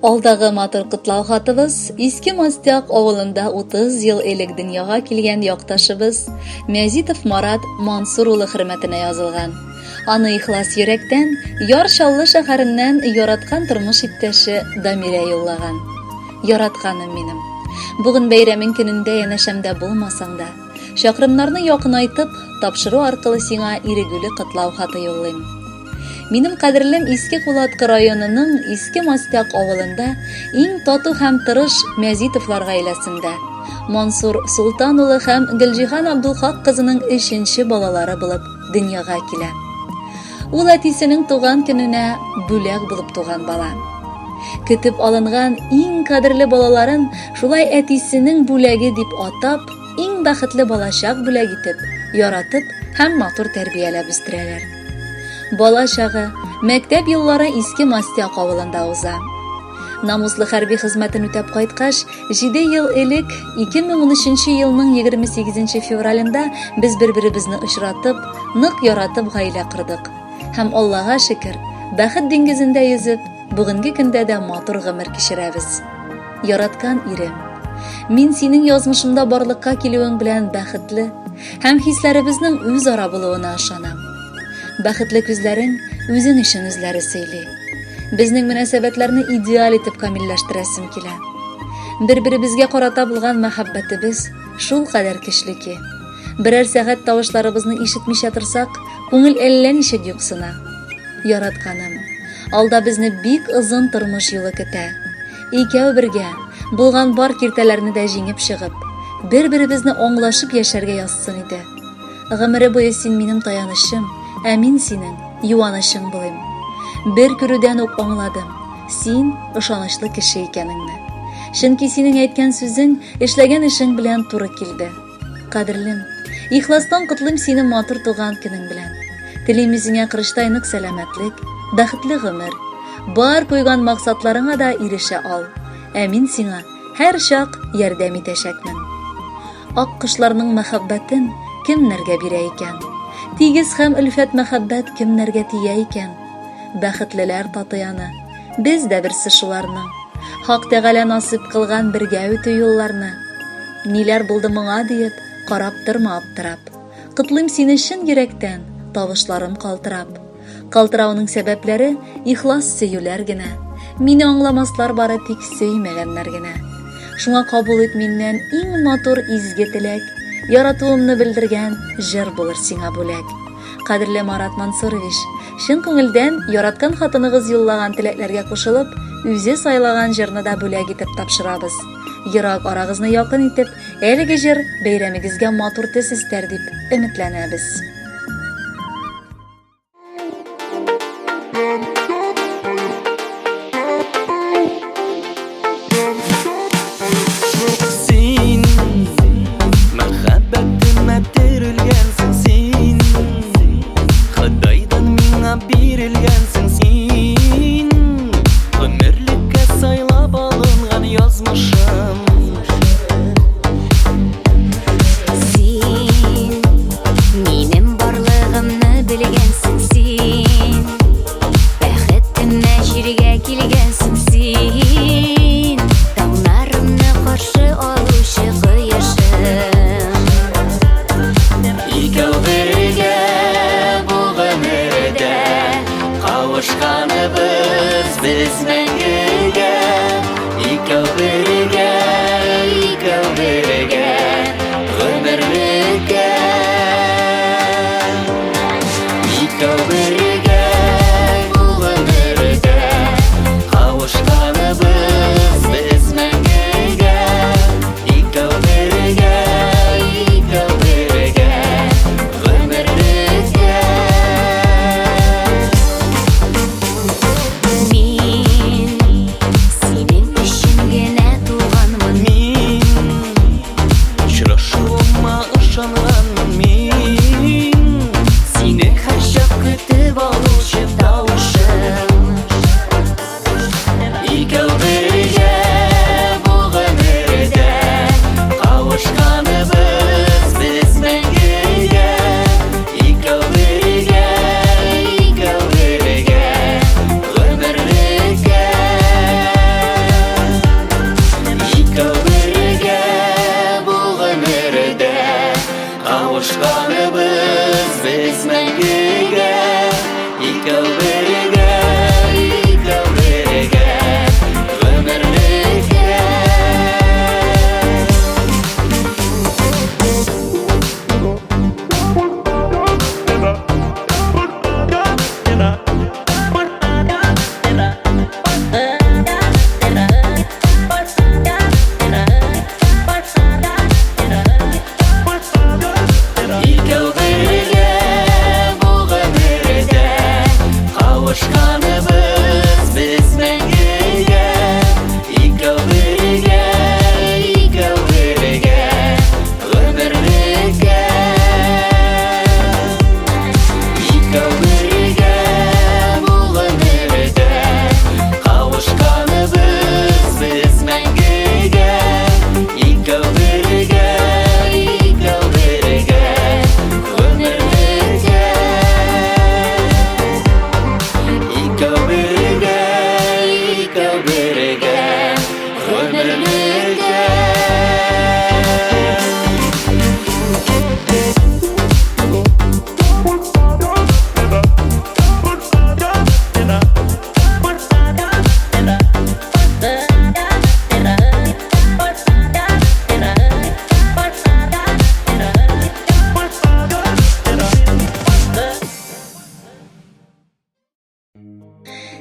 Алдагы матур кытлау хатыбыз Иске Мастяк авылында 30 ел элек дөньяга килгән якташыбыз Мәзитов Марат Мансур улы хөрмәтенә язылган. Аны ихлас йөрәктән Яршаллы шәһәреннән яраткан тормыш иптәше Дамира юллаган. Яратканым минем. Бүген бәйрәмең көнендә янәшәмдә булмасаң да, чакрымнарны якынайтып, тапшыру аркылы сиңа ирегүле кытлау хаты юллыйм. Минем кадерлем Иске Кулаткы районының Иске Мастяк авылында иң тату һәм тырыш Мәзитовлар гаиләсендә Мансур Султан улы һәм Гөлҗиһан Абдулхак кызының 3нче балалары булып дөньяга килә. Ул әтисенең туган көненә бүләк булып туган бала. Көтеп алынган иң кадерле балаларын шулай әтисенең бүләге дип атап, иң бәхетле балачак бүләк итеп, яратып һәм матур тәрбияләп үстерәләр. Бала чагы, мәктәп еллары Иске Мастяк авылында уза. Намуслы хәрби хезмәтен үтәп кайткач, 7 ел элек 2013 елның 28 февралендә без бер-беребезне очратып, нык яратып гаилә кырдык. Һәм Аллага шөкер, бәхет диңгезендә йөзеп, бүгенге көндә дә матур гомер кичерәбез. Яраткан ирем, мин синең язмышымда барлыкка килүең белән бәхетле һәм хисләребезнең үз ара булуына ышанам. Бәхетле күзләрең үзең өчен үзләре сөйли. Безнең мөнәсәбәтләрне идеаль итеп камилләштерәсем килә. Бер-беребезгә карата булган мәхәббәтебез шул кадәр көчле ки, берәр сәгать тавышларыбызны ишетмичә торсак, күңел әллә ничек юксына. Яратканым, алда безне бик озын тормыш юлы көтә. Икәү бергә булган бар киртәләрне дә җиңеп чыгып, бер-беребезне аңлашып яшәргә язсын иде. Гомере буе син минем таянычым, ә мин синең юанычың булыйм. Бер күрүдән үк аңладым, син ышанычлы кеше икәнеңне. Чөнки синең әйткән сүзең, эшләгән эшең белән туры килде. Кадерлем, ихластан котлыйм сине матур туган көнең белән. Телим үзеңә кырыштай нык сәламәтлек, бәхетле гомер. Бар куйган максатларыңа да ирешә ал. Ә мин сиңа һәр чак ярдәм итәчәкмен. Ак кошларның мәхәббәтен кемнәргә бирә икән? Тигез һәм өлфәт мәхәббәт кемнәргә тия икән? Бәхетлеләр татыяны, без дә берсе шуларның. Хак Тәгалә насип кылган бергә үтү юлларны. Ниләр булды моңа диеп, карап торма аптырап. Кытлыйм сине чын йөрәктән, тавышларым калтырап. Калтырауның сәбәпләре ихлас сөюләр генә. Мине аңламаслар бары тик сөймәгәннәр генә. Шуңа кабул ит миннән иң матур изге теләк. Яратуымны белдергән җыр булыр сиңа бүләк. Кадерле Марат Мансурович, чын күңелдән яраткан хатыныгыз юллаган теләкләргә кушылып, үзе сайлаган җырны да бүләк итеп тапшырабыз. Ерак арагызны якын итеп, әлеге җыр бәйрәмегезгә матур төс истәр дип өметләнәбез. Me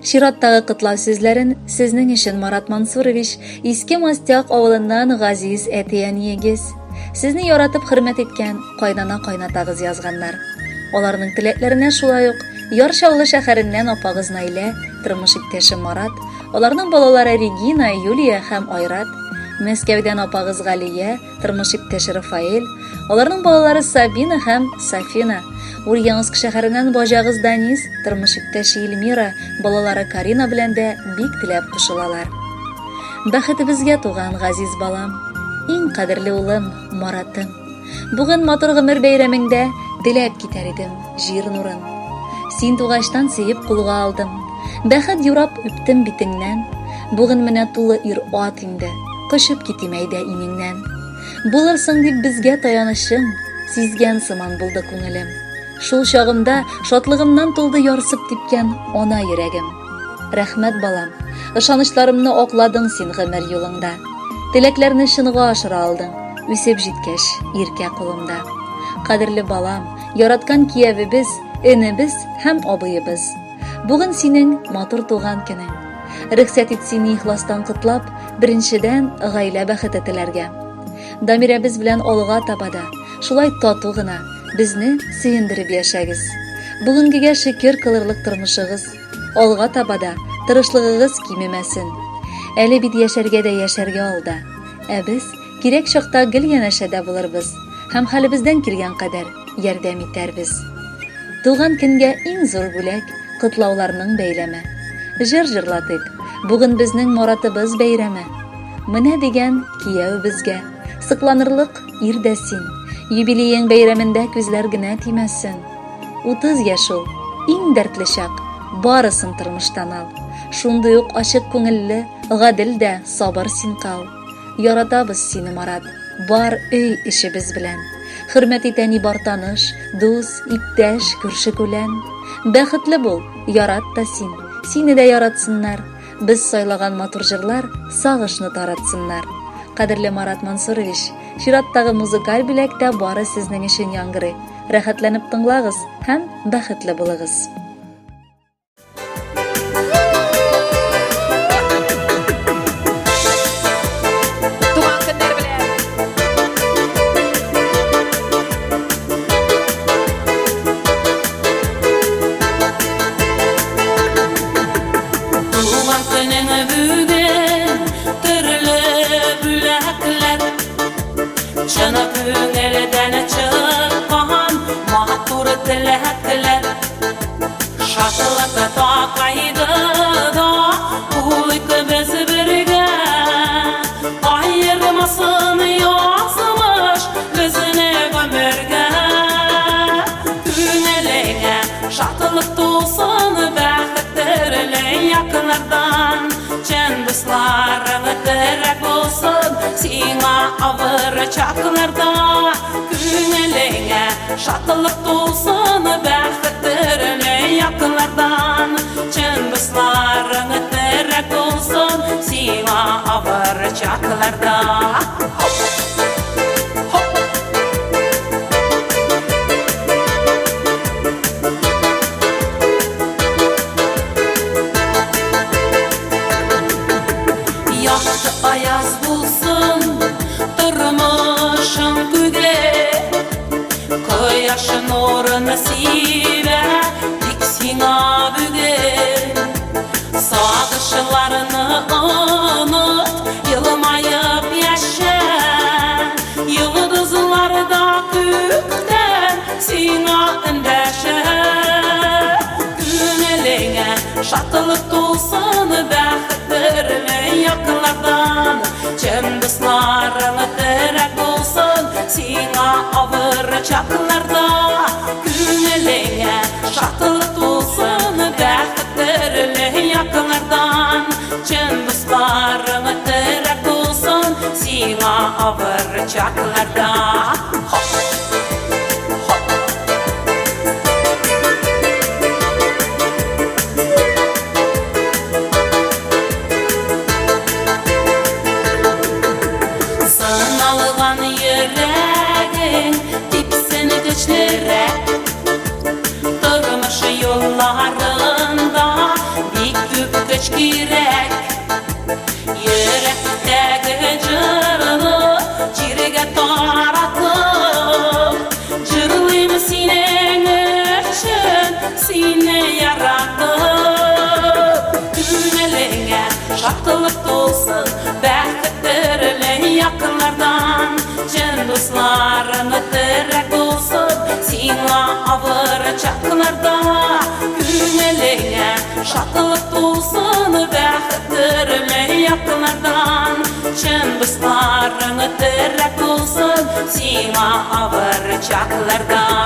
Шираттагы кытлау сүзләрен сезнең өчен Марат Мансурович Иске Мастяк авылыннан газиз әтиәниегез, сезне яратып хөрмәт иткән кайнана-кайнатагыз язганнар. Аларның теләкләренә шулай ук Яршаулы шәһәреннән апагыз Наилә, тормыш иптәше Марат, аларның балалары Регина, Юлия һәм Айрат, Мәскәүдән апагыз Галия, тормыш иптәше Рафаэль, аларның балалары Сабина һәм Сафина, Ульяновск шәһәреннән бажагыз Данис, тормыш иптәше Эльмира, балалары Карина белән дә бик теләп кушылалар. Бәхетебезгә туган газиз балам, иң кадерле улым Маратым. Бүген матур гомер бәйрәмеңдә теләп китәр идем җир нурын. Син тугачтан сөеп кулга алдым. Бәхет юрап үптем битеңнән. Бүген менә тулы ир-ат инде, кышып китим әйдә иңеңнән. Булырсың дип безгә таянышың, сизгән сыман булды күңелем. Шул чагымда шатлыгымнан тулды ярсып типкән ана йөрәгем. Рәхмәт балам, ышанычларымны акладың син гомер юлыңда. Теләкләрне шынга ашыра алдың, үсеп җиткәч иркә кулымда. Кадерле балам, яраткан киявебез, энебез һәм абыебыз. Бүген синең матур туган көнең. Рөхсәт ит сине ихластан котлап, беренчедән гаилә бәхете теләргә. Дамирәбез белән алга табада, шулай тату гына безне сөендереп яшәгез. Бүгенгегә шөкер кылырлык тормышыгыз, алга табада тырышлыгыгыз кимемәсен. Әле бит яшәргә дә яшәргә алда. Без кирәк чакта гел янәшәдә булырбыз һәм хәлебездән килгән кадәр ярдәм итәрбез. Туган көнгә иң зур бүләк котлауларның бәйләме. Җыр җырлатыйк. Бүген безнең Маратыбыз бәйрәме. Менә дигән кияү безгә сыкланырлык ирдә син. Юбилеең бәйрәмендә күзләр генә тимәсен. 30 яшь ул, иң дәртле чак, барысын тормыштан ал. Шундый ук ачык күңелле, гадел дә сабыр син кал. Яратабыз сине, Марат, бар өй ишебез белән. Хөрмәт итә ни бар таныш, дус, иптәш, күрше-күлән. Бәхетле бул, ярат та син, сине дә яратсыннар. Без сайлаган матур җырлар сагышны таратсыннар. Кадерле Марат Мансурович, чираттагы музыкаль бүләктә бары сезнең өчен яңгырый. Рәхәтләнеп тыңлагыз һәм бәхетле булыгыз. Çaklarda küngeleğe şatılık dolsun bәхеттерle yakınlardan çın dostlarını terek olsun sima ağır çaklarda. Yaktı ayaz bulsun Turmuşum güde Koyaşın orunu sive Diksina büge Sağışlarını unut Yılmayıp yaşa Yıldızlarda gökten Sina endeşe Günelene şatılık dolsun Bәхеттерle yakınlardan Çın dostlarını terek olsun Sina ağır çaklarda Günelene şatılık olsun Bәхеттерle yakınlardan Çın dostlarını terek olsun Sina ağır çaklarda. Turmuş yollarında bir şatılık dolsun bäxtlerle yakınlardan Cin dostlarını direk olsun Sina avır çaklarda Güneleye şatılık dolsun bäxtlerle yakınlardan Cin dostlarını direk olsun Sina avır çaklarda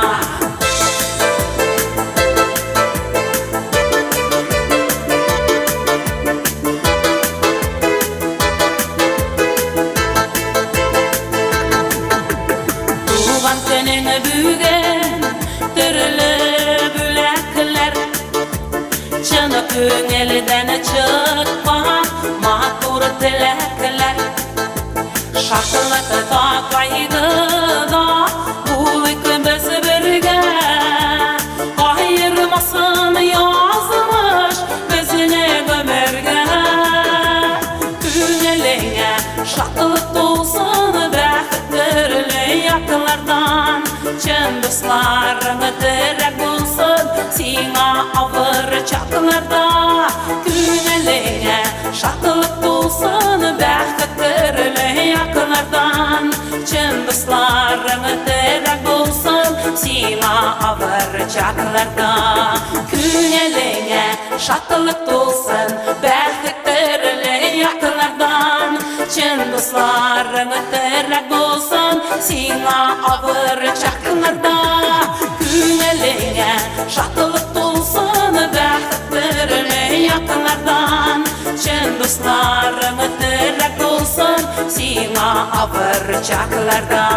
Büyügen türlü bülekler Çanı köngelinden çıkma matur tilekler Şarkılık da kaydı da bu ikimiz birge Ayırmasın yazmış bizine gömerge Köngeline şarkılık dolsun bäxtlerle yakınlardan Cin dostlarını direk olsun Sina avır çaklarda Köngeline şatılık dolsun bäxtlerle yakınlardan Cin dostlarını direk olsun Sina avır çaklarda Köngeline şatılık dolsun bäxtlerle yakınlardan Cin dostlarını direk olsun Sina avır çaklarda Köngeline şatılık dolsun bäxtlerle yakınlardan Cin dostlarını direk olsun Sina avır çaklarda